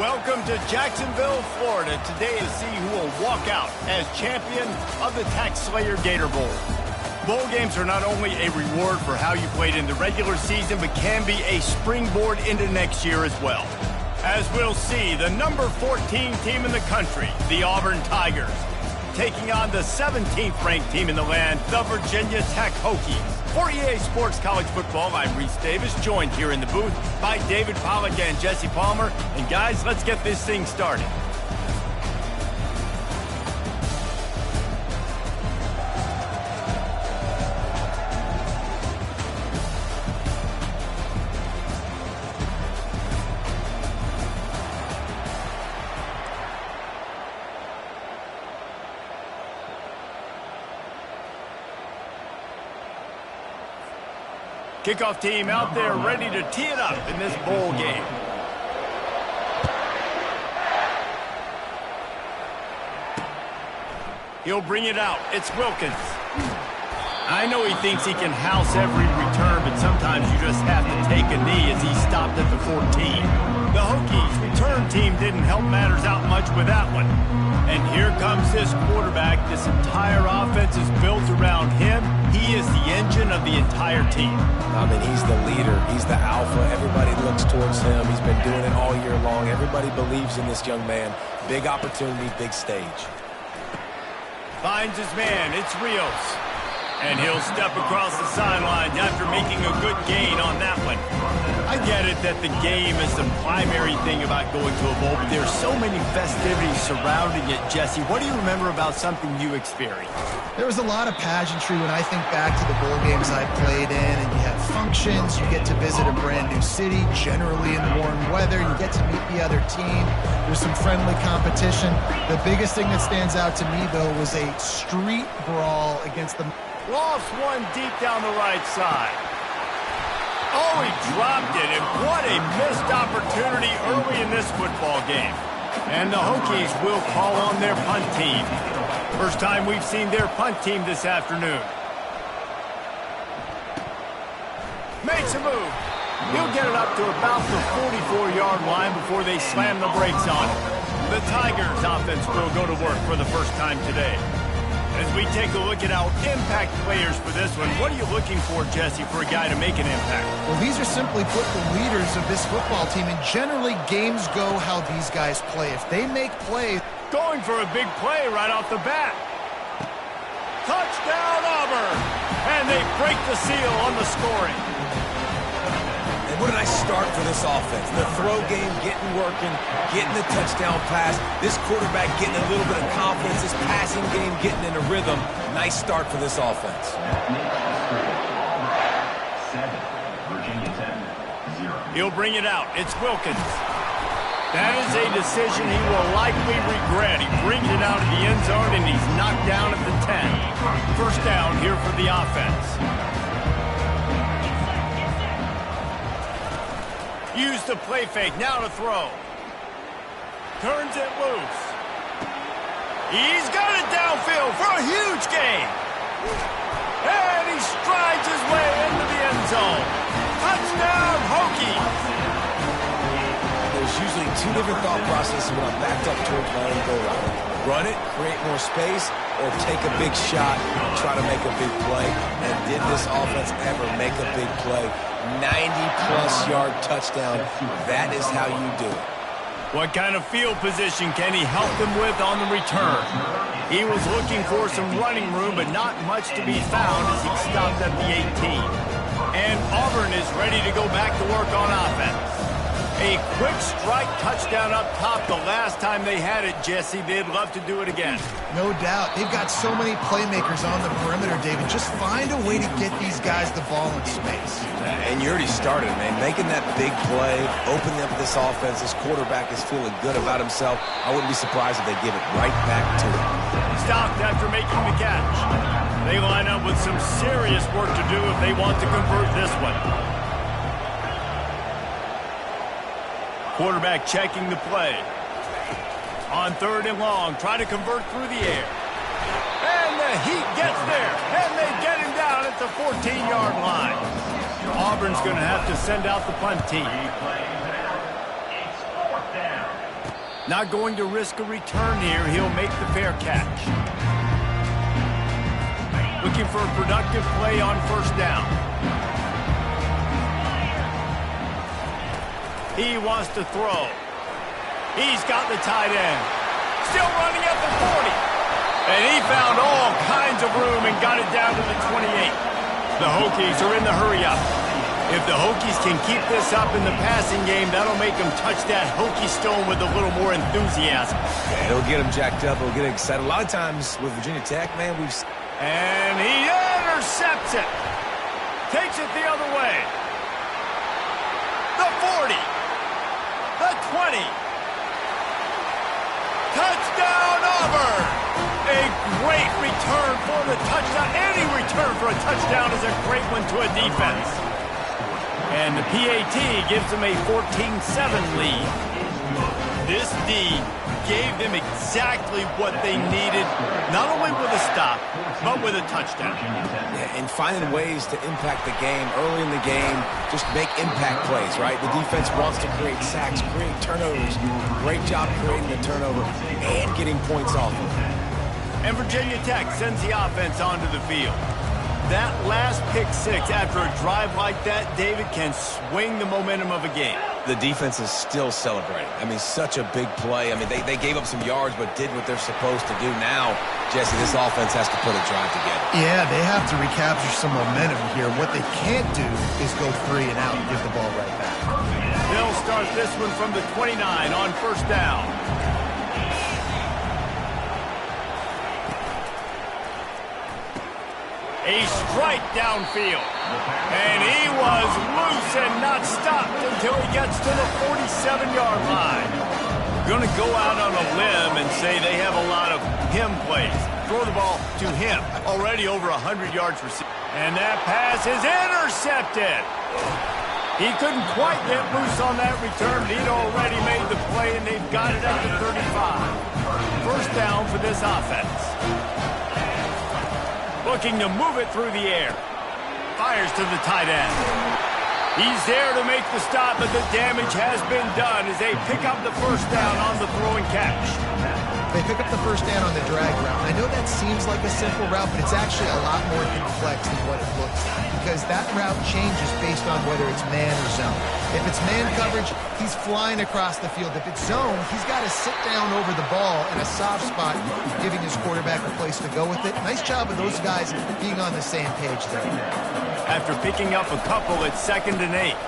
Welcome to Jacksonville, Florida. Today to see who will walk out as champion of the Tax Slayer Gator Bowl. Bowl games are not only a reward for how you played in the regular season, but can be a springboard into next year as well. As we'll see, the number 14 team in the country, the Auburn Tigers, taking on the 17th ranked team in the land, the Virginia Tech Hokies. For EA Sports College Football, I'm Reese Davis, joined here in the booth by David Pollack and Jesse Palmer. And guys, let's get this thing started. Kickoff team out there ready to tee it up in this bowl game. He'll bring it out. It's Wilkins. I know he thinks he can house every return, but sometimes you just have to take a knee as he stopped at the 14. The Hokies return team didn't help matters out much with that one. And here comes this quarterback. This entire offense is built around him. He is the engine of the entire team. I mean, he's the leader. He's the alpha. Everybody looks towards him. He's been doing it all year long. Everybody believes in this young man. Big opportunity, big stage. Finds his man. It's Rios. And he'll step across the sideline after making a good gain on that one. I get it that the game is the primary thing about going to a bowl, but there's so many festivities surrounding it. Jesse, what do you remember about something you experienced? There was a lot of pageantry when I think back to the bowl games I played in, and you have functions, you get to visit a brand new city, generally in warm weather, you get to meet the other team, there's some friendly competition. The biggest thing that stands out to me, though, was a street brawl against the... Lost one deep down the right side. Oh, he dropped it, and what a missed opportunity early in this football game. And the Hokies will call on their punt team. First time we've seen their punt team this afternoon. Makes a move. He'll get it up to about the 44-yard line before they slam the brakes on it. The Tigers offense will go to work for the first time today. As we take a look at our impact players for this one, what are you looking for, Jesse, for a guy to make an impact? Well, these are simply put the leaders of this football team, and generally games go how these guys play. If they make plays... Going for a big play right off the bat. Touchdown, Auburn! And they break the seal on the scoring. And what did I start for this offense? The throw game getting working, getting the touchdown pass. This quarterback getting a little bit of confidence. This passing game getting in a rhythm. Nice start for this offense. He'll bring it out. It's Wilkins. That is a decision he will likely regret. He brings it out of the end zone, and he's knocked down at the 10. First down here for the offense. Use the play fake, now to throw. Turns it loose. He's got it downfield for a huge gain. And he strides his way into the end zone. Touchdown, Hokies. There's usually two different thought processes when I'm backed up towards my own goal line. Run it, create more space, or take a big shot, try to make a big play. And did this offense ever make a big play? 90-plus yard touchdown. That is how you do it. What kind of field position can he help them with on the return? He was looking for some running room, but not much to be found as he stopped at the 18. And Auburn is ready to go back to work on offense. A quick strike touchdown up top the last time they had it, Jesse. They'd love to do it again. No doubt. They've got so many playmakers on the perimeter, David. Just find a way to get these guys the ball in space. And you already started, man. Making that big play, opening up this offense. This quarterback is feeling good about himself. I wouldn't be surprised if they give it right back to him. Stopped after making the catch. They line up with some serious work to do if they want to convert this one. Quarterback checking the play. On 3rd and long, try to convert through the air. And the Heat gets there, and they get him down at the 14-yard line. Auburn's going to have to send out the punt team. Not going to risk a return here. He'll make the fair catch. Looking for a productive play on first down. He wants to throw. He's got the tight end. Still running at the 40. And he found all kinds of room and got it down to the 28. The Hokies are in the hurry-up. If the Hokies can keep this up in the passing game, that'll make them touch that Hokie stone with a little more enthusiasm. Yeah, it'll get them jacked up. It'll get excited. A lot of times with Virginia Tech, man, And he intercepts it. Takes it the other way. The 40. The 20. Touchdown, Auburn. A great return for the touchdown. Any return for a touchdown is a great one to a defense. And the PAT gives them a 14-7 lead. This D gave them exactly what they needed, not only with a stop, but with a touchdown. Yeah, and finding ways to impact the game early in the game, just make impact plays, right? The defense wants to create sacks, create turnovers. Great job creating the turnover and getting points off of it. And Virginia Tech sends the offense onto the field. That last pick six after a drive like that, David, can swing the momentum of a game. The defense is still celebrating. I mean, such a big play. I mean, they gave up some yards but did what they're supposed to do. Now, Jesse, this offense has to put a drive together. Yeah, they have to recapture some momentum here. What they can't do is go 3 and out and give the ball right back. They'll start this one from the 29 on first down. A strike downfield. And he was loose and not stopped until he gets to the 47-yard line. Going to go out on a limb and say they have a lot of him plays. Throw the ball to him. Already over 100 yards received. And that pass is intercepted. He couldn't quite get loose on that return. He'd already made the play, and they've got it at the 35. First down for this offense. Looking to move it through the air. Fires to the tight end. He's there to make the stop, but the damage has been done as they pick up the first down on the throw and catch. They pick up the first down on the drag route. I know that seems like a simple route, but it's actually a lot more complex than what it looks like, because that route changes based on whether it's man or zone. If it's man coverage, he's flying across the field. If it's zone, he's got to sit down over the ball in a soft spot, giving his quarterback a place to go with it. Nice job of those guys being on the same page there. After picking up a couple, it's 2nd and 8.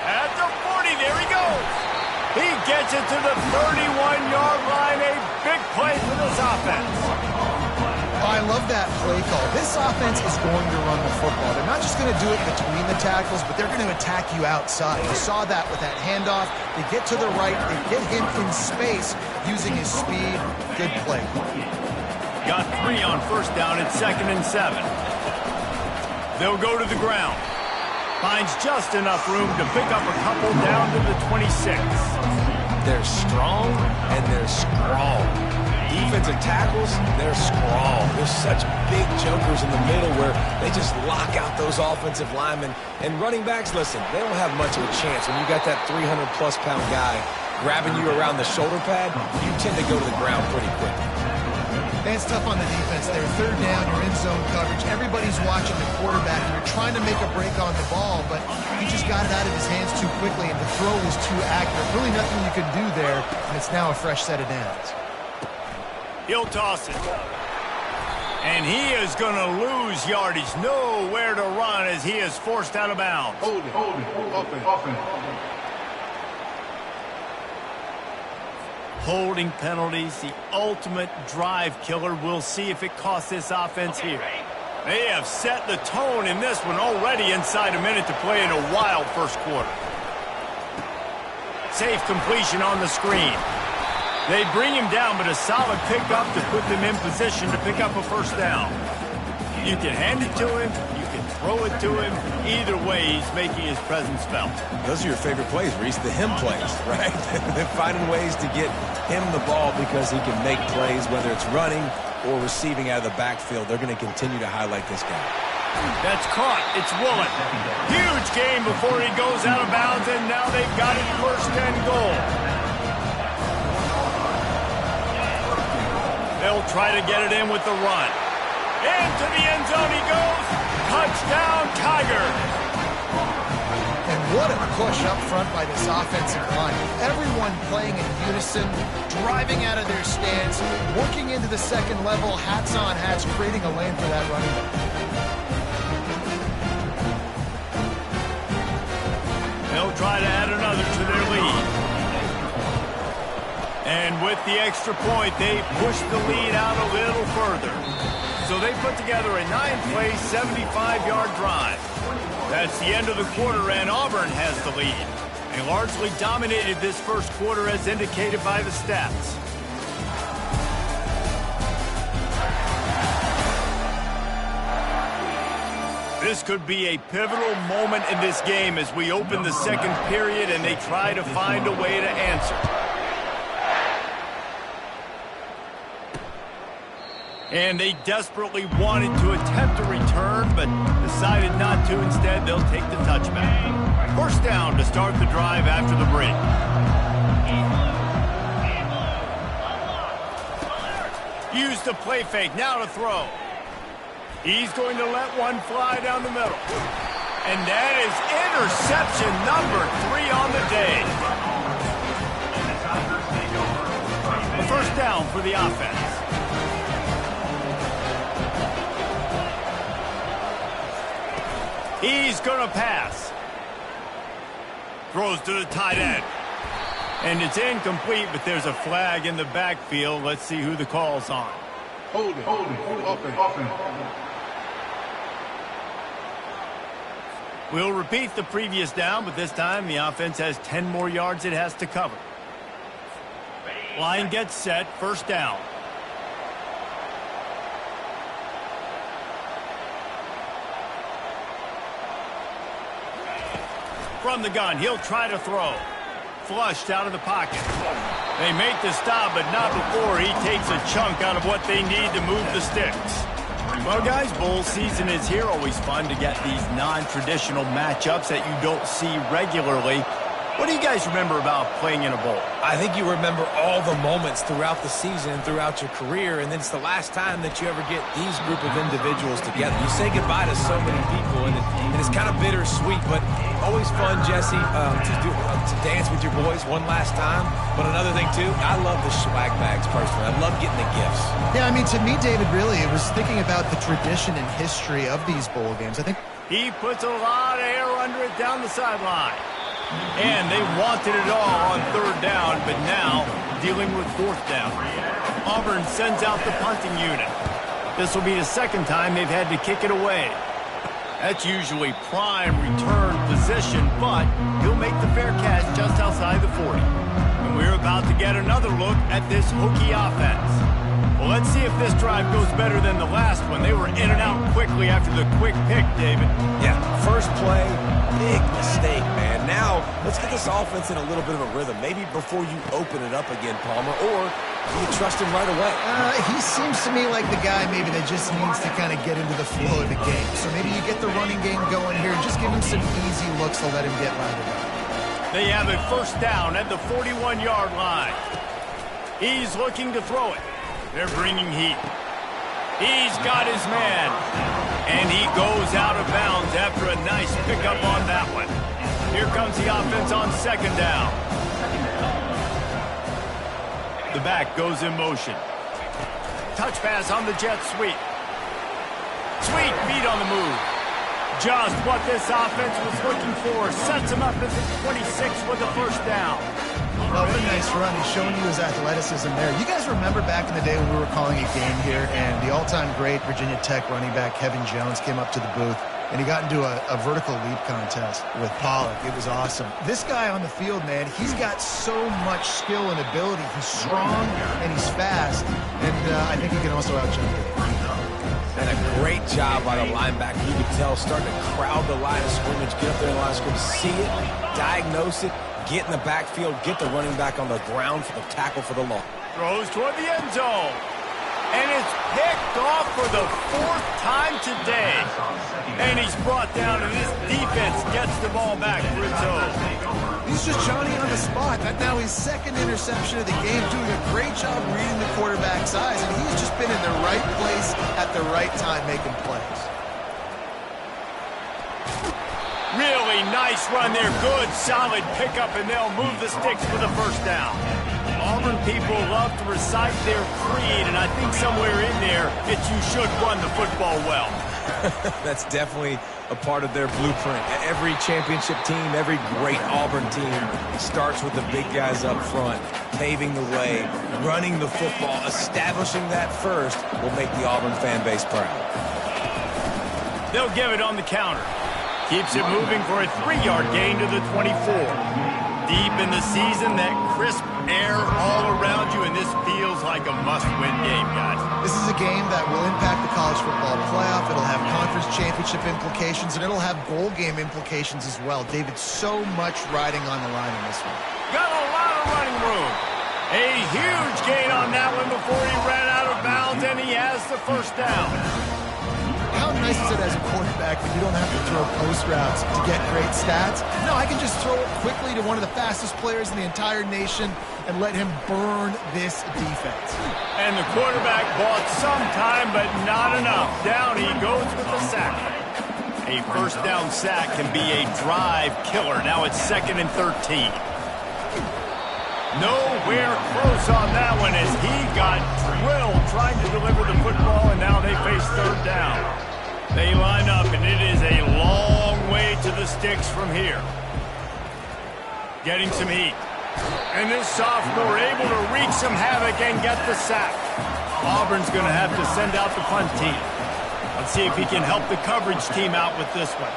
At the 40, there he goes. He gets it to the 31-yard line. A big play for this offense. Oh, I love that play call. This offense is going to run the football. They're not just going to do it between the tackles, but they're going to attack you outside. You saw that with that handoff. They get to the right. They get him in space using his speed. Good play. Got 3 on first down. It's 2nd and 7. They'll go to the ground. Finds just enough room to pick up a couple down to the 26. They're strong and they're strong. Defensive tackles, they're strong. They're such big jokers in the middle where they just lock out those offensive linemen. And running backs, listen, they don't have much of a chance. When you got that 300-plus pound guy grabbing you around the shoulder pad, you tend to go to the ground pretty quickly. That's tough on the defense there. 3rd down, you're in zone coverage. Everybody's watching the quarterback, and you're trying to make a break on the ball, but he just got it out of his hands too quickly, and the throw was too accurate. Really nothing you can do there, and it's now a fresh set of downs. He'll toss it. And he is going to lose yardage. Nowhere to run as he is forced out of bounds. Hold it. Open. Holding penalties, the ultimate drive killer. We'll see if it costs this offense here. They have set the tone in this one already inside a minute to play in a wild first quarter. Safe completion on the screen. They bring him down, but a solid pickup to put them in position to pick up a first down. You can hand it to him. You can throw it to him. Either way, he's making his presence felt. Those are your favorite plays, Reese, the him plays, right? They're finding ways to get him the ball because he can make plays, whether it's running or receiving out of the backfield. They're going to continue to highlight this guy. That's caught. It's Woolen. Huge gain before he goes out of bounds, and now they've got it first and goal. They'll try to get it in with the run. Into the end zone he goes. Touchdown, Tigers. And what a push up front by this offensive line. Everyone playing in unison, driving out of their stance, working into the second level, hats on hats, creating a lane for that running back. They'll try to add another to their lead. And with the extra point, they push the lead out a little further. So they put together a 9-play, 75-yard drive. That's the end of the quarter, and Auburn has the lead. They largely dominated this first quarter as indicated by the stats. This could be a pivotal moment in this game as we open the second period and they try to find a way to answer. And they desperately wanted to attempt a return, but decided not to. Instead, they'll take the touchback. First down to start the drive after the break. Use the play fake, now to throw. He's going to let one fly down the middle. And that is interception number 3 on the day. A first down for the offense. He's going to pass. Throws to the tight end. And it's incomplete, but there's a flag in the backfield. Let's see who the call's on. Hold it. Offense. We'll repeat the previous down, but this time the offense has 10 more yards it has to cover. Line gets set, first down. From the gun, he'll try to throw. Flushed out of the pocket. They make the stop, but not before he takes a chunk out of what they need to move the sticks. Well, guys, bowl season is here. Always fun to get these non-traditional matchups that you don't see regularly. What do you guys remember about playing in a bowl? I think you remember all the moments throughout the season and throughout your career, and then it's the last time that you ever get these group of individuals together. You say goodbye to so many people, and it's kind of bittersweet, but always fun, Jesse, to dance with your boys one last time. But another thing, too, I love the swag bags, personally. I love getting the gifts. Yeah, I mean, to me, David, really, it was thinking about the tradition and history of these bowl games. I think he puts a lot of air under it down the sideline. And they wanted it all on third down, but now dealing with fourth down. Auburn sends out the punting unit. This will be the second time they've had to kick it away. That's usually prime return position, but he'll make the fair catch just outside the 40. And we're about to get another look at this Hokie offense. Well, let's see if this drive goes better than the last one. They were in and out quickly after the quick pick, David. Yeah, first play, big mistake, man. Now, let's get this offense in a little bit of a rhythm. Maybe before you open it up again, Palmer, or you trust him right away. He seems to me like the guy maybe that just needs to kind of get into the flow of the game. So maybe you get the running game going here and just give him some easy looks to let him get rounded up. They have a first down at the 41-yard line. He's looking to throw it. They're bringing heat. He's got his man. And he goes out of bounds after a nice pickup on that one. Here comes the offense on second down. The back goes in motion. Touch pass on the jet sweep. Sweet feet on the move. Just what this offense was looking for. Sets him up at the 26 with the first down. Well, what a nice run. He's showing you his athleticism there. You guys remember back in the day when we were calling a game here and the all-time great Virginia Tech running back Kevin Jones came up to the booth and he got into a vertical leap contest with Pollock. It was awesome. This guy on the field, man, he's got so much skill and ability. He's strong and he's fast, and I think he can also out-jump it. And a great job by the linebacker. You could tell starting to crowd the line of scrimmage, get up there in the line of scrimmage, see it, diagnose it, get in the backfield, get the running back on the ground for the tackle for the loss. Throws toward the end zone. And it's picked off for the fourth time today. And he's brought down, and this defense gets the ball back for its own. He's just Johnny on the spot. That's now his second interception of the game, doing a great job reading the quarterback's eyes, and he's just been in the right place at the right time making plays. Really nice run there. Good, solid pickup, and they'll move the sticks for the first down. Auburn people love to recite their creed, and I think somewhere in there it's you should run the football well. That's definitely a part of their blueprint. Every championship team, every great Auburn team starts with the big guys up front, paving the way, running the football. Establishing that first will make the Auburn fan base proud. They'll give it on the counter. Keeps it moving for a 3-yard gain to the 24. Deep in the season, that crisp air all around you, and this feels like a must-win game, guys. This is a game that will impact the college football playoff. It'll have conference championship implications, and it'll have bowl game implications as well. David, so much riding on the line in this one. Got a lot of running room. A huge gain on that one before he ran out of bounds, and he has the first down. How nice is it as a quarterback when you don't have to throw post routes to get great stats? No, I can just throw it quickly to one of the fastest players in the entire nation and let him burn this defense. And the quarterback bought some time, but not enough. Down he goes with the sack. A first down sack can be a drive killer. Now it's 2nd and 13. Nowhere close on that one as he got drilled trying to deliver the football, and now they face 3rd down. They line up, and it is a long way to the sticks from here. Getting some heat. And this sophomore able to wreak some havoc and get the sack. Auburn's going to have to send out the punt team. Let's see if he can help the coverage team out with this one.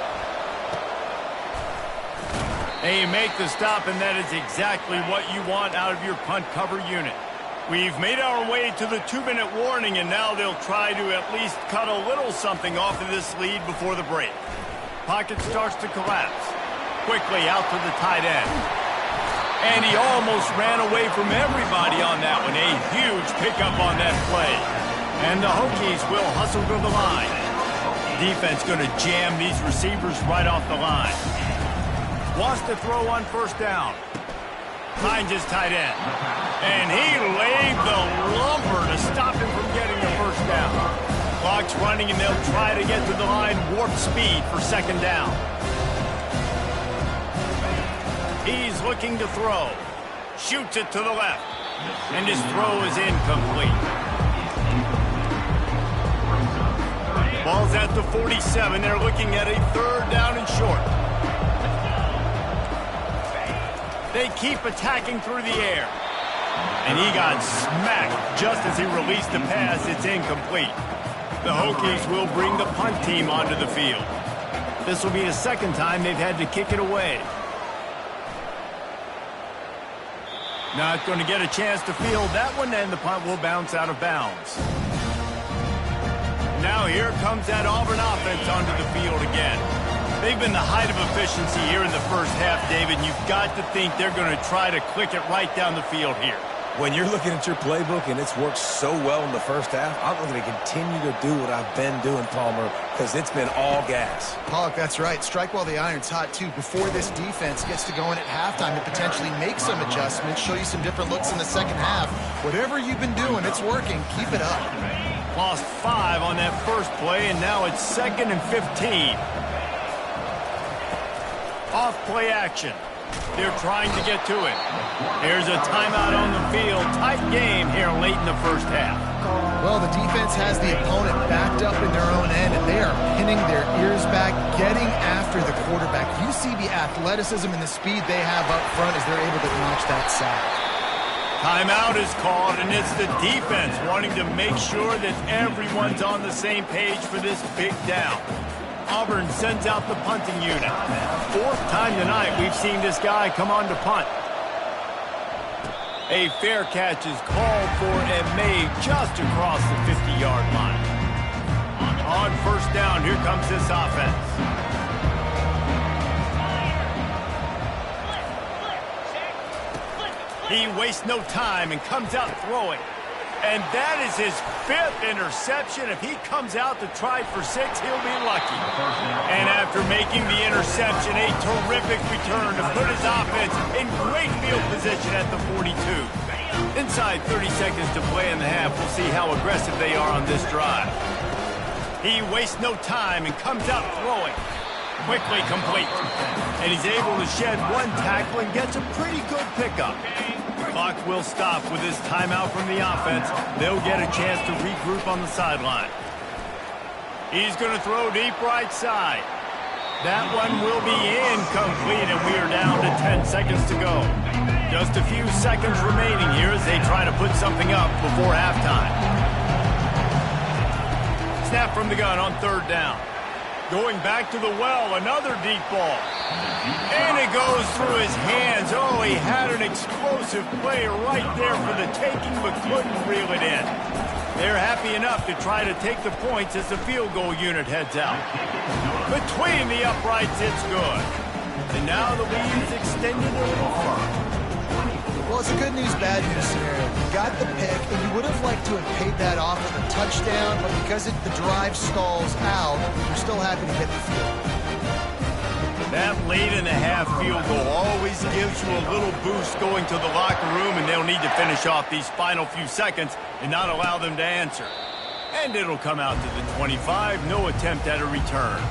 They make the stop, and that is exactly what you want out of your punt cover unit. We've made our way to the 2-minute warning, and now they'll try to at least cut a little something off of this lead before the break. Pocket starts to collapse. Quickly out to the tight end. And he almost ran away from everybody on that one. A huge pickup on that play. And the Hokies will hustle to the line. Defense going to jam these receivers right off the line. Wants to throw on 1st down. Finds his tight end. And he laid the lumber to stop him from getting the 1st down. Clock's running, and they'll try to get to the line warp speed for 2nd down. He's looking to throw. Shoots it to the left. And his throw is incomplete. Ball's at the 47. They're looking at a 3rd down and short. They keep attacking through the air. And he got smacked just as he released the pass. It's incomplete. The Hokies will bring the punt team onto the field. This will be the 2nd time they've had to kick it away. Not going to get a chance to field that one, and the punt will bounce out of bounds. Now here comes that Auburn offense onto the field again. They've been the height of efficiency here in the first half, David. You've got to think they're going to try to click it right down the field here. When you're looking at your playbook and it's worked so well in the first half, I'm going to continue to do what I've been doing, Palmer, because it's been all gas. Pollock, that's right. Strike while the iron's hot, too. Before this defense gets to going at halftime to potentially make some adjustments, show you some different looks in the second half. Whatever you've been doing, it's working. Keep it up. Lost 5 on that first play, and now it's 2nd and 15. Off play action. They're trying to get to it. There's a timeout on the field. Tight game here late in the first half. Well, the defense has the opponent backed up in their own end, and they are pinning their ears back, getting after the quarterback. You see the athleticism and the speed they have up front as they're able to notch that sack. Timeout is called, and it's the defense wanting to make sure that everyone's on the same page for this big down. Auburn sends out the punting unit. 4th time tonight we've seen this guy come on to punt. A fair catch is called for and made just across the 50-yard line. On 1st down, here comes this offense. He wastes no time and comes out throwing. And that is his 5th interception. If he comes out to try for 6, he'll be lucky. And after making the interception, a terrific return to put his offense in great field position at the 42. Inside 30 seconds to play in the half, we'll see how aggressive they are on this drive. He wastes no time and comes out throwing. Quickly complete. And he's able to shed one tackle and gets a pretty good pickup. The clock will stop with this timeout from the offense. They'll get a chance to regroup on the sideline. He's going to throw deep right side. That one will be incomplete, and we are down to 10 seconds to go. Just a few seconds remaining here as they try to put something up before halftime. Snap from the gun on 3rd down. Going back to the well, another deep ball. And it goes through his hands. Oh, he had an explosive play right there for the taking, but couldn't reel it in. They're happy enough to try to take the points as the field goal unit heads out. Between the uprights, it's good. And now the lead is extended a little further. Well, it's a good news, bad news scenario. You got the pick, and you would have liked to have paid that off with a touchdown, but because the drive stalls out, you're still happy to get the field. That late-in-the-half field goal always gives you a little boost going to the locker room, and they'll need to finish off these final few seconds and not allow them to answer. And it'll come out to the 25, no attempt at a return.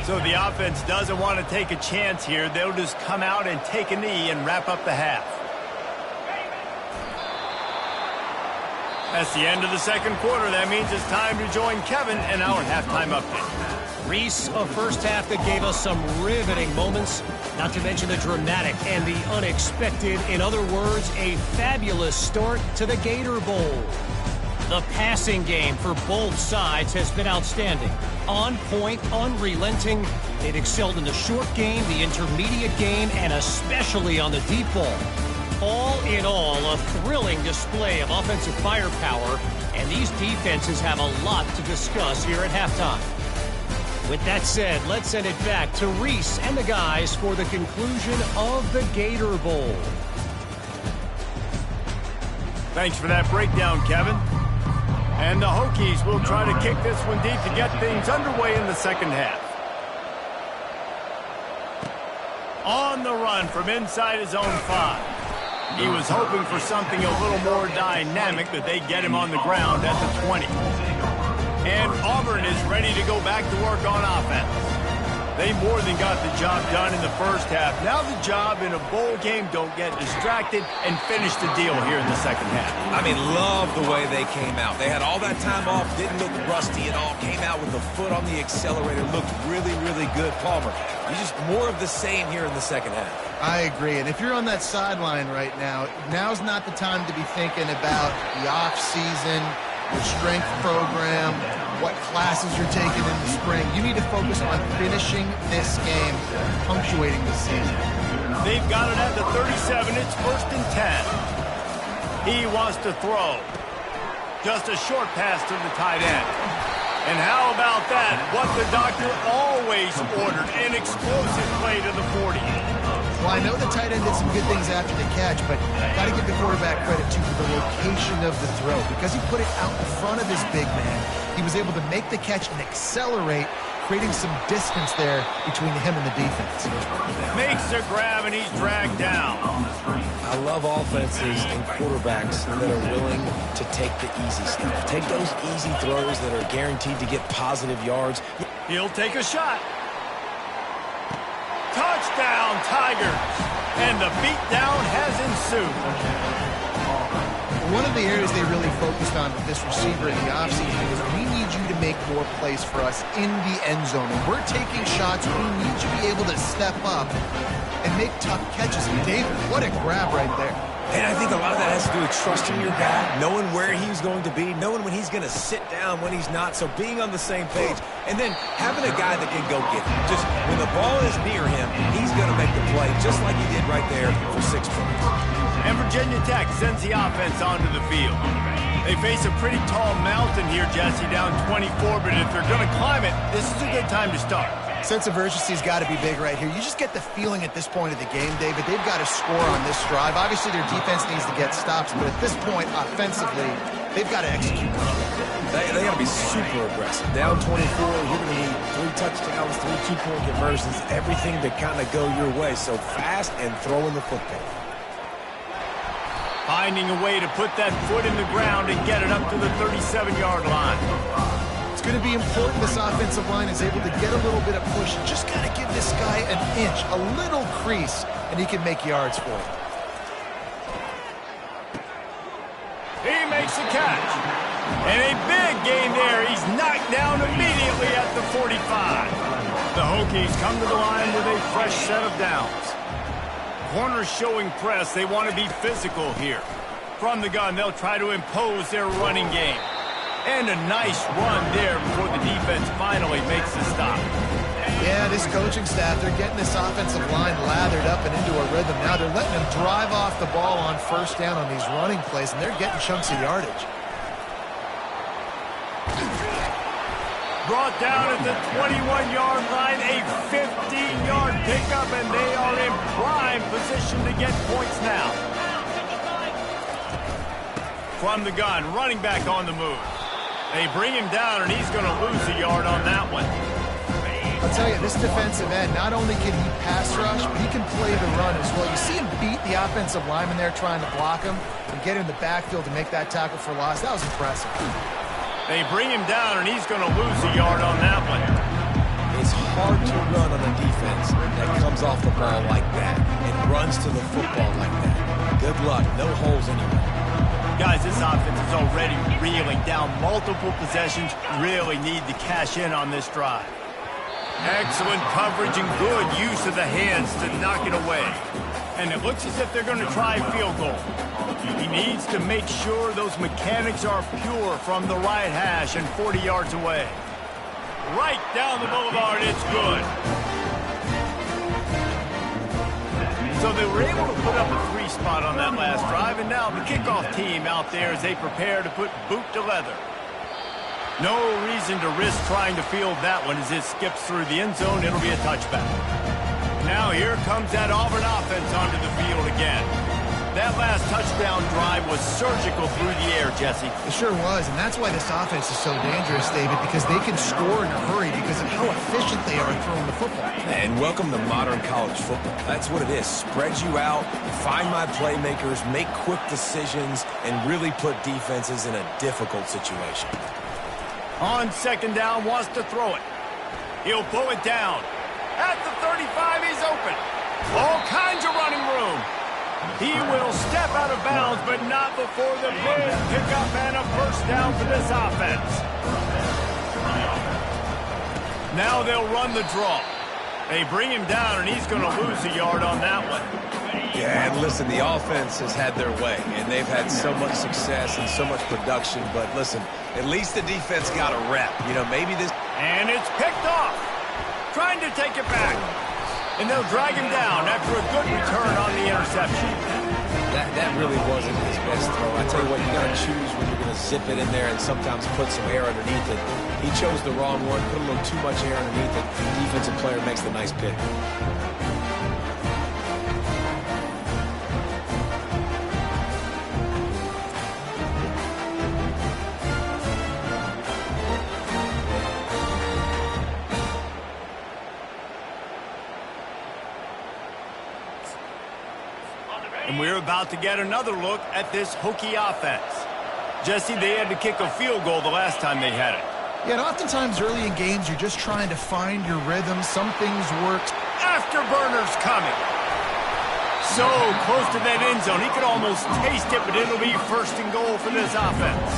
So the offense doesn't want to take a chance here. They'll just come out and take a knee and wrap up the half. That's the end of the second quarter. That means it's time to join Kevin in our halftime update. Reese, a first half that gave us some riveting moments, not to mention the dramatic and the unexpected. In other words, a fabulous start to the Gator Bowl. The passing game for both sides has been outstanding. On point, unrelenting. They've excelled in the short game, the intermediate game, and especially on the deep ball. All in all, a thrilling display of offensive firepower, and these defenses have a lot to discuss here at halftime. With that said, let's send it back to Reese and the guys for the conclusion of the Gator Bowl. Thanks for that breakdown, Kevin. And the Hokies will try to kick this one deep to get things underway in the second half. On the run from inside his own 5. He was hoping for something a little more dynamic, but they get him on the ground at the 20. And Auburn is ready to go back to work on offense. They more than got the job done in the first half. Now the job in a bowl game, don't get distracted and finish the deal here in the second half. I mean, love the way they came out. They had all that time off, didn't look rusty at all, came out with the foot on the accelerator, looked really, really good. Palmer, you just more of the same here in the second half. I agree, and if you're on that sideline right now, now's not the time to be thinking about the off-season, your strength program, what classes you're taking in the spring. You need to focus on finishing this game, punctuating the season. They've got it at the 37. It's 1st and 10. He wants to throw. Just a short pass to the tight end. And how about that? What the doctor always ordered, an explosive play to the 40. Well, I know the tight end did some good things after the catch, but got to give the quarterback credit, too, for the location of the throw. Because he put it out in front of his big man, he was able to make the catch and accelerate, creating some distance there between him and the defense. Makes the grab, and he's dragged down. I love offenses and quarterbacks that are willing to take the easy stuff. Take those easy throws that are guaranteed to get positive yards. He'll take a shot. Touchdown, Tigers. And the beatdown has ensued. One of the areas they really focused on with this receiver in the offseason is we need you to make more plays for us in the end zone. And we're taking shots. We need you to be able to step up and make tough catches. And David, what a grab right there. And I think a lot of that has to do with trusting your guy, knowing where he's going to be, knowing when he's going to sit down, when he's not, so being on the same page, and then having a guy that can go get it. Just when the ball is near him, he's going to make the play, just like he did right there for 6 points. And Virginia Tech sends the offense onto the field. They face a pretty tall mountain here, Jesse, down 24, but if they're going to climb it, this is a good time to start. Sense of urgency's got to be big right here. You just get the feeling at this point of the game, David, they've got to score on this drive. Obviously, their defense needs to get stops, but at this point, offensively, they've got to execute. They got to be super aggressive. Down 24, you're going to need 3 touchdowns, 3 two-point conversions, everything to kind of go your way. So fast and throwing the football. Finding a way to put that foot in the ground and get it up to the 37-yard line. It's going to be important this offensive line is able to get a little bit of push. Just got to give this guy an inch, a little crease, and he can make yards for it. He makes the catch. And a big gain there. He's knocked down immediately at the 45. The Hokies come to the line with a fresh set of downs. Corners showing press. They want to be physical here. From the gun, they'll try to impose their running game. And a nice run there before the defense finally makes the stop. Yeah, this coaching staff, they're getting this offensive line lathered up and into a rhythm. Now they're letting them drive off the ball on first down on these running plays, and they're getting chunks of yardage. Brought down at the 21-yard line, a 15-yard pickup, and they are in prime position to get points now. From the gun, running back on the move. They bring him down, and he's going to lose a yard on that one. I'll tell you, this defensive end, not only can he pass rush, but he can play the run as well. You see him beat the offensive lineman there trying to block him and get in the backfield to make that tackle for loss. That was impressive. They bring him down, and he's going to lose a yard on that one. It's hard to run on a defense that comes off the ball like that and runs to the football like that. Good luck. No holes anywhere. Guys, this offense is already reeling down multiple possessions. Really need to cash in on this drive. Excellent coverage and good use of the hands to knock it away. And it looks as if they're going to try a field goal. He needs to make sure those mechanics are pure from the right hash and 40 yards away. Right down the boulevard, it's good. So they were able to put up a 3 spot on that last drive, and now the kickoff team out there as they prepare to put boot to leather. No reason to risk trying to field that one as it skips through the end zone. It'll be a touchback. Now here comes that Auburn offense onto the field again. That last touchdown drive was surgical through the air, Jesse. It sure was, and that's why this offense is so dangerous, David, because they can score in a hurry because of how efficient they are at throwing the football. And welcome to modern college football. That's what it is. Spread you out, find my playmakers, make quick decisions, and really put defenses in a difficult situation. On second down, wants to throw it. He'll pull it down. At the 35, he's open. All kinds of running room. He will step out of bounds, but not before the big pickup and a first down for this offense. Now they'll run the draw. They bring him down, and he's going to lose a yard on that one. Yeah, and listen, the offense has had their way, and they've had so much success and so much production. But listen, at least the defense got a rep. You know, maybe this... And it's picked off. Trying to take it back. And they'll drag him down after a good return on the interception. That really wasn't his best throw. I tell you what, you got to choose when you're going to zip it in there and sometimes put some air underneath it. He chose the wrong one, put a little too much air underneath it. The defensive player makes the nice pick. And we're about to get another look at this Hokie offense. Jesse, they had to kick a field goal the last time they had it. Yeah, and oftentimes early in games, you're just trying to find your rhythm. Some things work. Afterburners coming. So close to that end zone. He could almost taste it, but it'll be first and goal for this offense.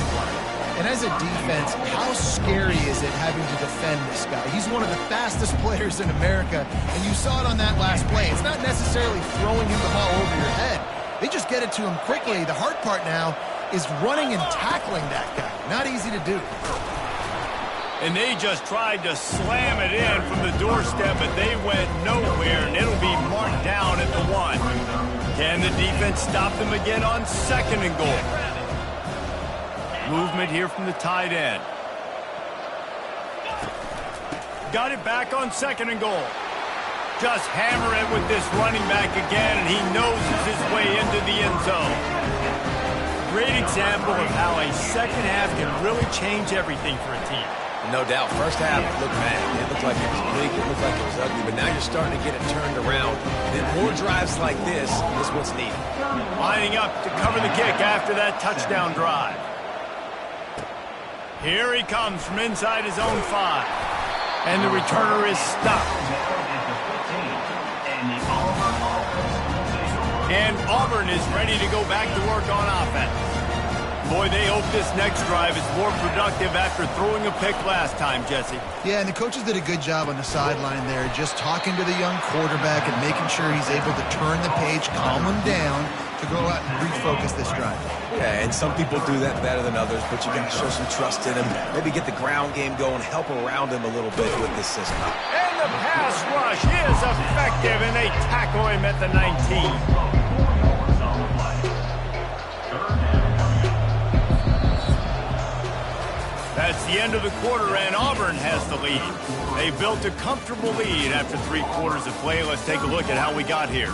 And as a defense, how scary is it having to defend this guy? He's one of the fastest players in America, and you saw it on that last play. It's not necessarily throwing him the ball over your head. They just get it to him quickly. The hard part now is running and tackling that guy. Not easy to do. And they just tried to slam it in from the doorstep, but they went nowhere, and it'll be marked down at the 1. Can the defense stop them again on second and goal? Movement here from the tight end. Got it back on 2nd and goal. Just hammer it with this running back again, and he noses his way into the end zone. Great example of how a second half can really change everything for a team. No doubt. First half, it looked bad. It looked like it was bleak. It looked like it was ugly. But now you're starting to get it turned around. Then more drives like this is what's needed. Lining up to cover the kick after that touchdown drive. Here he comes from inside his own 5. And the returner is stopped. And Auburn is ready to go back to work on offense. Boy, they hope this next drive is more productive after throwing a pick last time, Jesse. Yeah, and the coaches did a good job on the sideline there, just talking to the young quarterback and making sure he's able to turn the page, calm him down, to go out and refocus this drive. Yeah, and some people do that better than others, but you got to show some trust in him. Maybe get the ground game going, help around him a little bit with this system. And the pass rush is effective, and they tackle him at the 19. That's the end of the quarter, and Auburn has the lead. They built a comfortable lead after 3 quarters of play. Let's take a look at how we got here.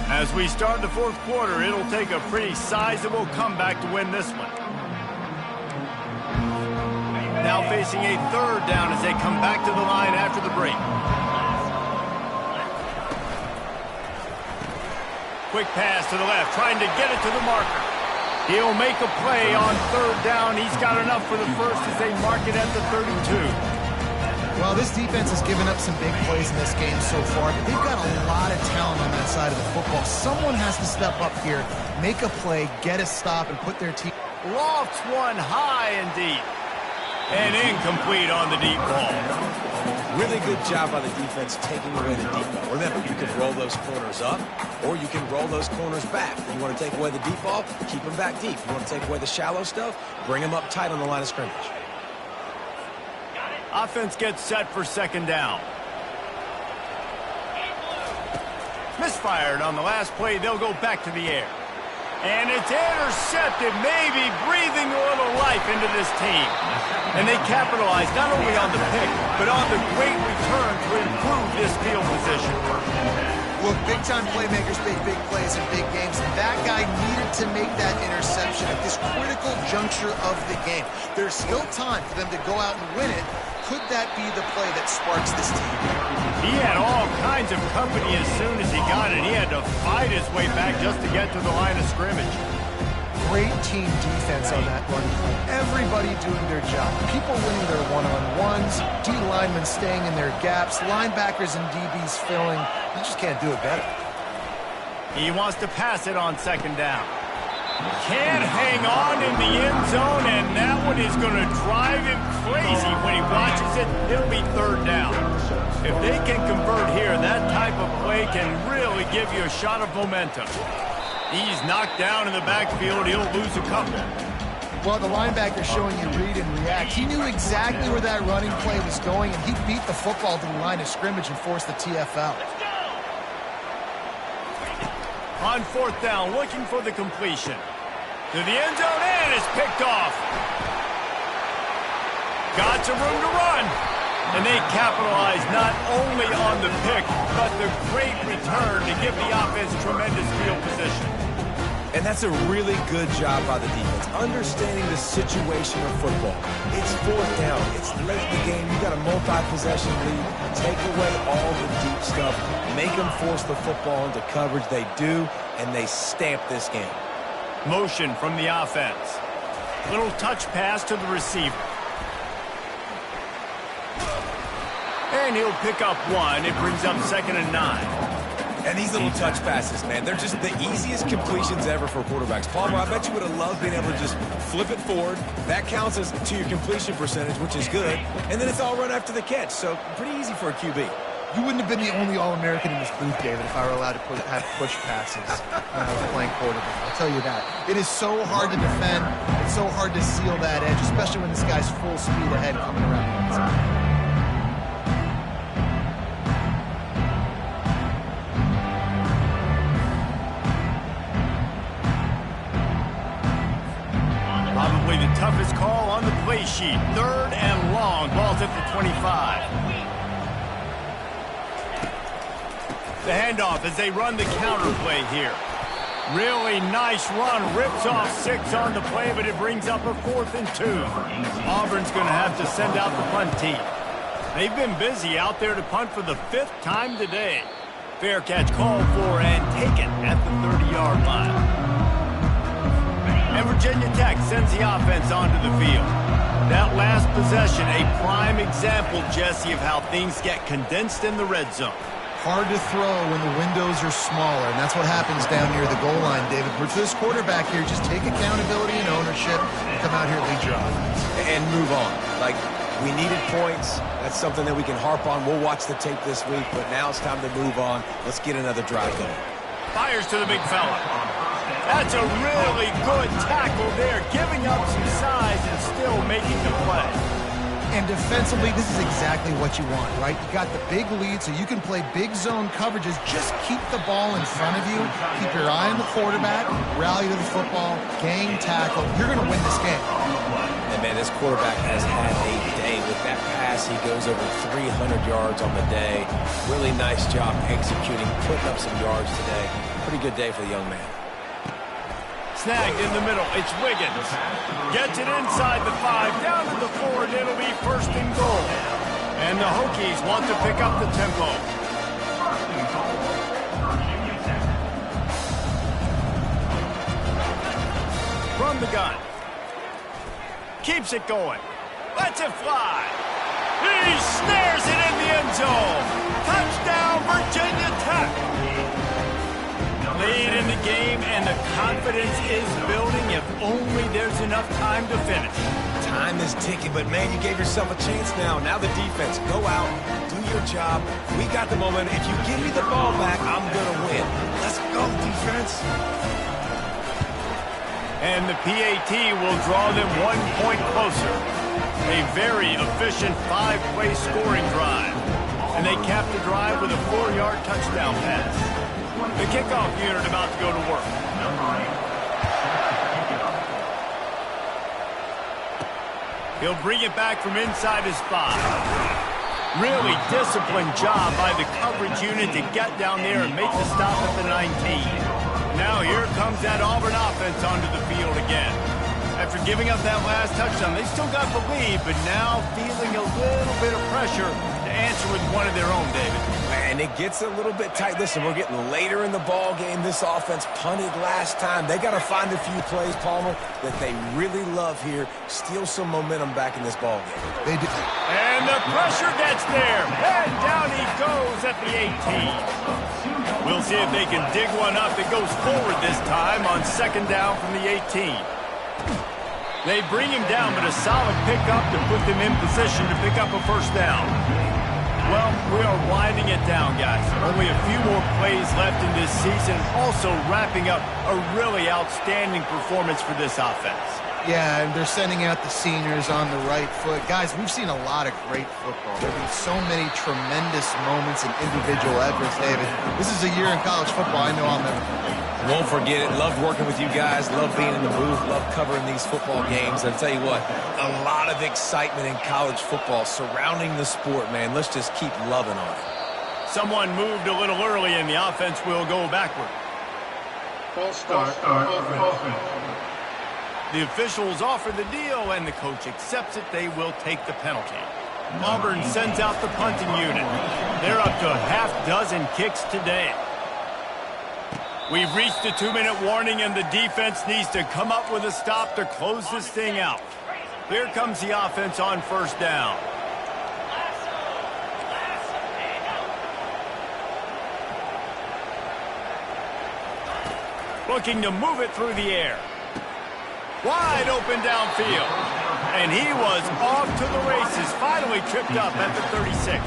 As we start the 4th quarter, it'll take a pretty sizable comeback to win this one. Now facing a 3rd down as they come back to the line after the break. Quick pass to the left, trying to get it to the marker. He'll make a play on 3rd down. He's got enough for the first as they mark it at the 32. Well, this defense has given up some big plays in this game so far, but they've got a lot of talent on that side of the football. Someone has to step up here, make a play, get a stop, and put their team... Lofts one high and deep. And incomplete on the deep ball. Really good job by the defense taking away the deep ball. Remember, you can roll those corners up, or you can roll those corners back. You want to take away the deep ball, keep them back deep. You want to take away the shallow stuff, bring them up tight on the line of scrimmage. Offense gets set for 2nd down. Misfired on the last play. They'll go back to the air. And it's intercepted, maybe breathing a little life into this team. And they capitalize not only on the pick, but on the great return to improve this field position. Look, big-time playmakers make big plays in big games, and that guy needed to make that interception at this critical juncture of the game. There's still time for them to go out and win it. Could that be the play that sparks this team? He had all kinds of company as soon as he got it. He had to fight his way back just to get to the line of scrimmage. Great team defense on that run play. Everybody doing their job. People winning their one-on-ones, D linemen staying in their gaps, linebackers and DBs filling. You just can't do it better. He wants to pass it on 2nd down. Can't hang on in the end zone, and that one is going to drive him crazy when he watches it. It'll be 3rd down. If they can convert here, that type of play can really give you a shot of momentum. He's knocked down in the backfield. He'll lose a couple. Well, the linebacker showing you read and react. He knew exactly where that running play was going, and he beat the football to the line of scrimmage and forced the TFL. On 4th down, looking for the completion. To the end zone, and it's picked off. Got some room to run. And they capitalize not only on the pick, but the great return to give the offense tremendous field position. And that's a really good job by the defense, understanding the situation of football. It's 4th down. It's late in the game. You got a multi-possession lead. Take away all the deep stuff. Make them force the football into coverage. They do, and they stamp this game. Motion from the offense. Little touch pass to the receiver. And he'll pick up 1. It brings up 2nd and 9. And these little touch passes, man, they're just the easiest completions ever for quarterbacks. Palmer, I bet you would have loved being able to just flip it forward. That counts as to your completion percentage, which is good. And then it's all run after the catch, so pretty easy for a QB. You wouldn't have been the only All-American in this booth, David, if I were allowed to have push passes when I was playing quarterback. I'll tell you that. It is so hard to defend. It's so hard to seal that edge, especially when this guy's full speed ahead coming around the inside. sheet. 3rd and long. Ball's at the 25. The handoff as they run the counter play here. Really nice run. Rips off 6 on the play, but it brings up a 4th and 2. Auburn's going to have to send out the punt team. They've been busy out there to punt for the 5th time today. Fair catch called for and taken at the 30-yard line. And Virginia Tech sends the offense onto the field. That last possession, a prime example, Jesse, of how things get condensed in the red zone. Hard to throw when the windows are smaller, and that's what happens down near the goal line, David. But for this quarterback here, just take accountability and ownership and come out here and lead your offense. And move on. Like, we needed points. That's something that we can harp on. We'll watch the tape this week, but now it's time to move on. Let's get another drive going. Fires to the big fella. That's a really good tackle there, giving up some size and still making the play. And defensively, this is exactly what you want, right? You got the big lead, so you can play big zone coverages. Just keep the ball in front of you. Keep your eye on the quarterback. Rally to the football. Gang tackle. You're going to win this game. And, man, this quarterback has had a day with that pass. He goes over 300 yards on the day. Really nice job executing, putting up some yards today. Pretty good day for the young man. Snagged in the middle. It's Wiggins. Gets it inside the 5, down to the 4, and it'll be 1st and goal. And the Hokies want to pick up the tempo. From the gun. Keeps it going. Lets it fly. He snares it in the end zone. Touchdown, Virginia Tech. Lead in the game, and the confidence is building if only there's enough time to finish. Time is ticking, but, man, you gave yourself a chance now. Now the defense, go out, do your job. We got the momentum. If you give me the ball back, I'm going to win. Let's go, defense. And the PAT will draw them 1 point closer. A very efficient 5-play scoring drive. And they cap the drive with a 4-yard touchdown pass. The kickoff unit about to go to work. He'll bring it back from inside his spot. Really disciplined job by the coverage unit to get down there and make the stop at the 19. Now here comes that Auburn offense onto the field again. After giving up that last touchdown, they still got the lead, but now feeling a little bit of pressure to answer with one of their own, David. And it gets a little bit tight. Listen, we're getting later in the ball game. This offense punted last time. They got to find a few plays, Palmer, that they really love here. Steal some momentum back in this ball game. They do. And the pressure gets there. And down he goes at the 18. We'll see if they can dig one up that goes forward this time on 2nd down from the 18. They bring him down, but a solid pickup to put them in position to pick up a 1st down. Well, we are winding it down, guys. Only a few more plays left in this season. Also wrapping up a really outstanding performance for this offense. Yeah, and they're sending out the seniors on the right foot. Guys, we've seen a lot of great football. There have been so many tremendous moments and individual efforts, David. This is a year in college football I know I'll never forget. Won't forget it. Loved working with you guys. Loved being in the booth. Loved covering these football games. I'll tell you what, a lot of excitement in college football surrounding the sport, man. Let's just keep loving on it. Someone moved a little early, and the offense will go backward. False start. Offense. The officials offer the deal, and the coach accepts it. They will take the penalty. Auburn sends out the punting unit. They're up to a half-dozen kicks today. We've reached the 2-minute warning, and the defense needs to come up with a stop to close this thing out. Here comes the offense on 1st down. Looking to move it through the air. Wide open downfield. And he was off to the races, finally tripped up at the 36.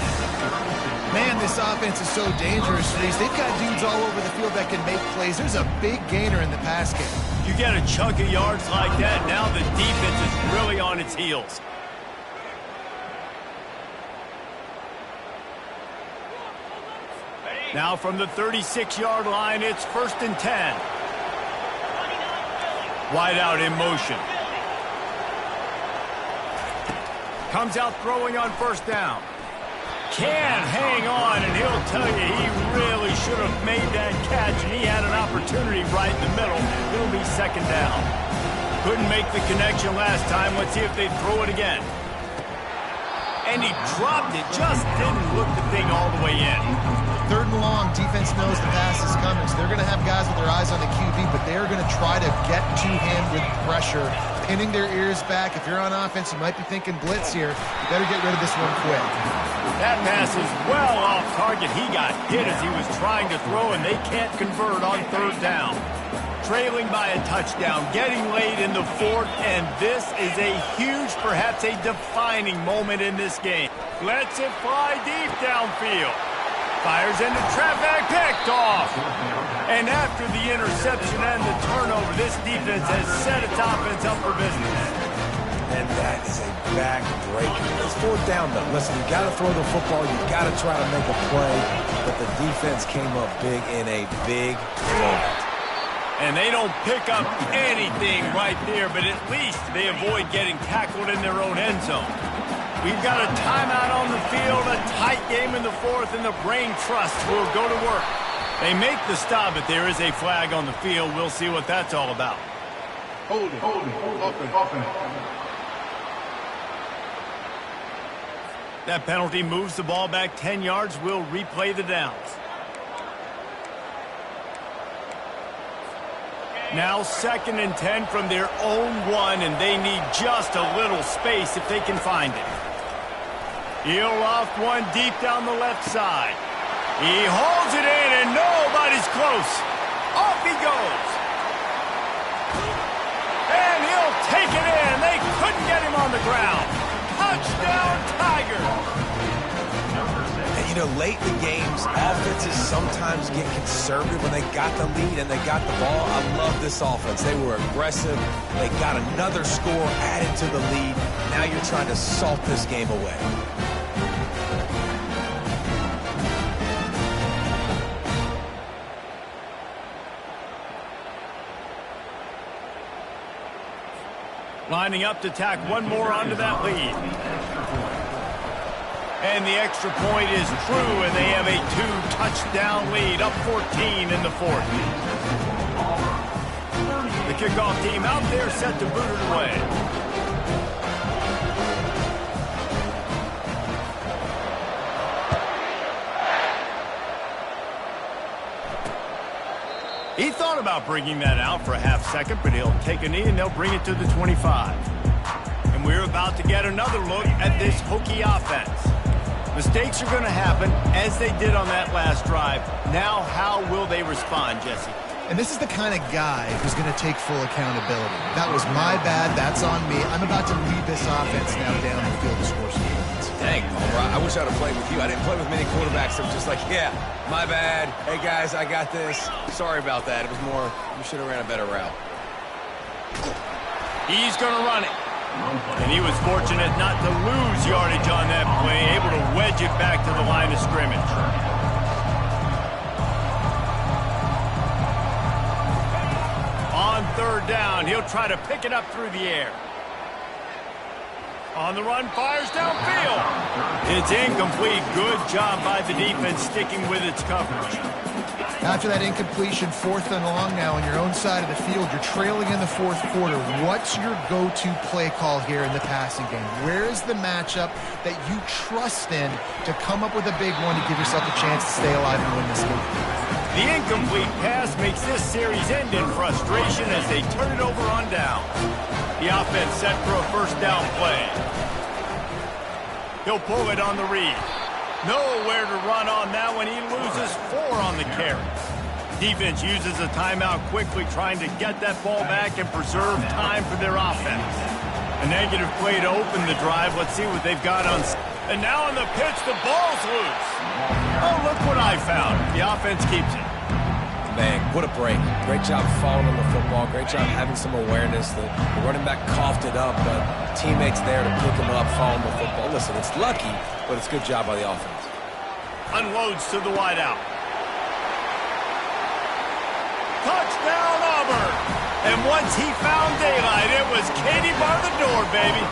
Man, this offense is so dangerous, Reese. They've got dudes all over the field that can make plays. There's a big gainer in the pass game. You get a chunk of yards like that, now the defense is really on its heels. Now from the 36-yard line, it's 1st and 10. Wide out in motion. Comes out throwing on first down. Can't hang on, and he'll tell you he really should have made that catch, and he had an opportunity right in the middle. It'll be second down. Couldn't make the connection last time. Let's see if they throw it again. And he dropped it. Just didn't look the thing all the way in. Third and long, defense knows the pass is coming, so they're going to have guys with their eyes on the QB, but they're going to try to get to him with pressure, pinning their ears back. If you're on offense, you might be thinking blitz here. You better get rid of this one quick. That pass is well off target. He got hit as he was trying to throw, and they can't convert on third down. Trailing by a touchdown, getting late in the fourth, and this is a huge, perhaps a defining moment in this game. Lets it fly deep downfield. Fires into traffic, picked off. And after the interception and the turnover, this defense has set its offense up for business. And that is a back-breaker. It's fourth down, though. Listen, you got to throw the football. You got to try to make a play. But the defense came up big in a big moment. And they don't pick up anything right there, but at least they avoid getting tackled in their own end zone. We've got a timeout on the field, a tight game in the fourth, and the Brain Trust will go to work. They make the stop, but there is a flag on the field. We'll see what that's all about. Hold it, offense. That penalty moves the ball back 10 yards. We'll replay the downs. Now 2nd and 10 from their own 1, and they need just a little space if they can find it. He'll loft one deep down the left side. He holds it in, and nobody's close. Off he goes. And he'll take it in. They couldn't get him on the ground. Touchdown, Tigers. And, you know, late in the games, offenses sometimes get conservative when they got the lead and they got the ball. I love this offense. They were aggressive. They got another score added to the lead. Now you're trying to salt this game away. Lining up to tack one more onto that lead. And the extra point is true, and they have a 2-touchdown lead, up 14 in the fourth. The kickoff team out there set to boot it away. He thought about bringing that out for a half second, but he'll take a knee and they'll bring it to the 25. And we're about to get another look at this Hokie offense. Mistakes are going to happen, as they did on that last drive. Now, how will they respond, Jesse? And this is the kind of guy who's going to take full accountability. That was my bad. That's on me. I'm about to lead this offense now down the field to score some points. Dang, Palmer, I wish I'd have played with you. I didn't play with many quarterbacks that were just like, yeah, my bad. Hey, guys, I got this. Sorry about that. It was more, you should have ran a better route. He's going to run it. And he was fortunate not to lose yardage on that play, able to wedge it back to the line of scrimmage. On third down, he'll try to pick it up through the air. On the run, fires downfield. It's incomplete. Good job by the defense sticking with its coverage. After that incompletion, 4th and long now on your own side of the field, you're trailing in the fourth quarter. What's your go-to play call here in the passing game? Where is the matchup that you trust in to come up with a big one to give yourself a chance to stay alive and win this game? The incomplete pass makes this series end in frustration as they turn it over on down. The offense set for a first down play. He'll pull it on the read. Nowhere to run on that one. He loses 4 on the carry. Defense uses a timeout quickly, trying to get that ball back and preserve time for their offense. A negative play to open the drive. Let's see what they've got on. And now on the pitch, the ball's loose. Oh, look what I found. The offense keeps it. Man, what a break. Great job falling on the football. Great job having some awareness. The running back coughed it up, but teammates there to pick him up, fall on the football. Listen, it's lucky, but it's good job by the offense. Unloads to the wideout. Touchdown, Auburn. And once he found daylight, it was Katie bar the door, baby.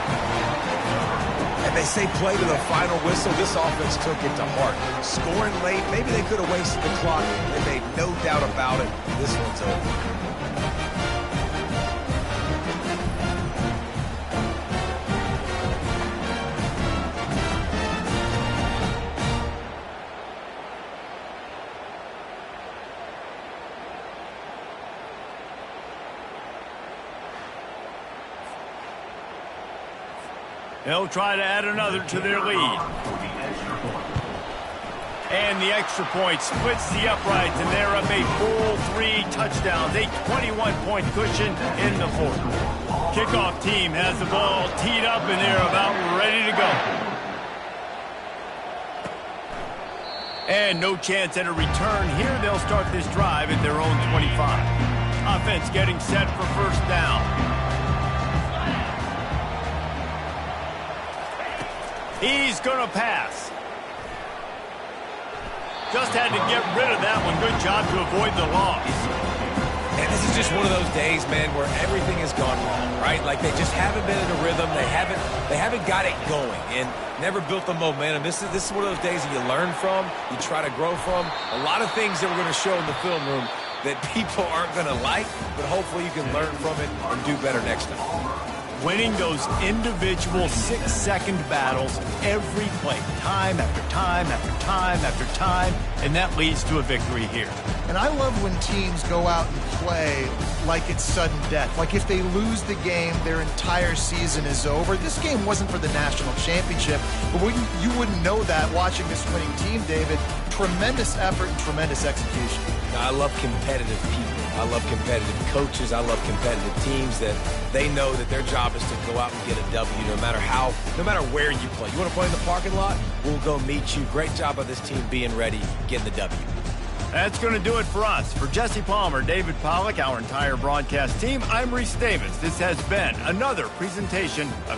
And they say play to the final whistle. This offense took it to heart. Scoring late, maybe they could have wasted the clock. They made no doubt about it. This one's over. They'll try to add another to their lead. And the extra point splits the uprights, and they're up a full 3 touchdowns, a 21-point cushion in the fourth. Kickoff team has the ball teed up, and they're about ready to go. And no chance at a return here. They'll start this drive at their own 25. Offense getting set for first down. He's going to pass. Just had to get rid of that one. Good job to avoid the loss. And this is just one of those days, man, where everything has gone wrong, right? Like they just haven't been in a rhythm. They haven't got it going and never built the momentum. This is one of those days that you learn from, you try to grow from. A lot of things that we're going to show in the film room that people aren't going to like, but hopefully you can learn from it and do better next time. Winning those individual 6-second battles every play, time after time after time after time, and that leads to a victory here. And I love when teams go out and play like it's sudden death. Like if they lose the game, their entire season is over. This game wasn't for the national championship, but you wouldn't know that watching this winning team, David. Tremendous effort and tremendous execution. I love competitive people. I love competitive coaches. I love competitive teams that they know that their job is to go out and get a W no matter where you play. You want to play in the parking lot? We'll go meet you. Great job by this team being ready, getting the W. That's going to do it for us. For Jesse Palmer, David Pollack, our entire broadcast team, I'm Reese Davis. This has been another presentation of